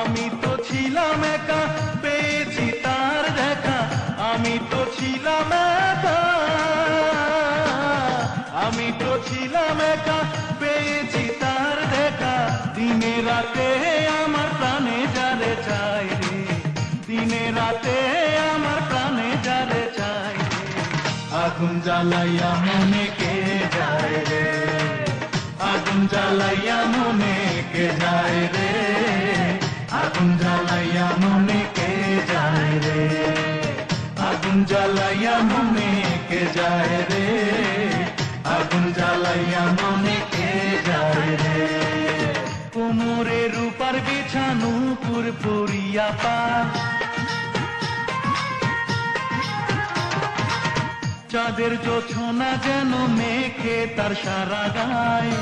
আমি তো ছিলাম একা, পেয়েছি তার দেখা। আমি তো ছিলাম একা, আমি তো ছিলাম একা, পেয়েছি তার দেখা। দিনে রাতে আমার প্রাণে যারে চাই রে, দিনে রাতে আমার প্রাণে যারে চাই রে। আগুন জ্বালাইয়া মনে কে যায় রে, আগুন জ্বালাইয়া মনে কে যায় রে, আগুন জ্বালাইয়া মনে কে যায় রে, আগুন জ্বালাইয়া মনে কে যায় রে, আগুন জ্বালাইয়া মনে কে যায় রে। কোমরে রূপার বিছানো পুরপুরিয়া পার, চাঁদের জোছনা যেন মেখে তার সারা গায়।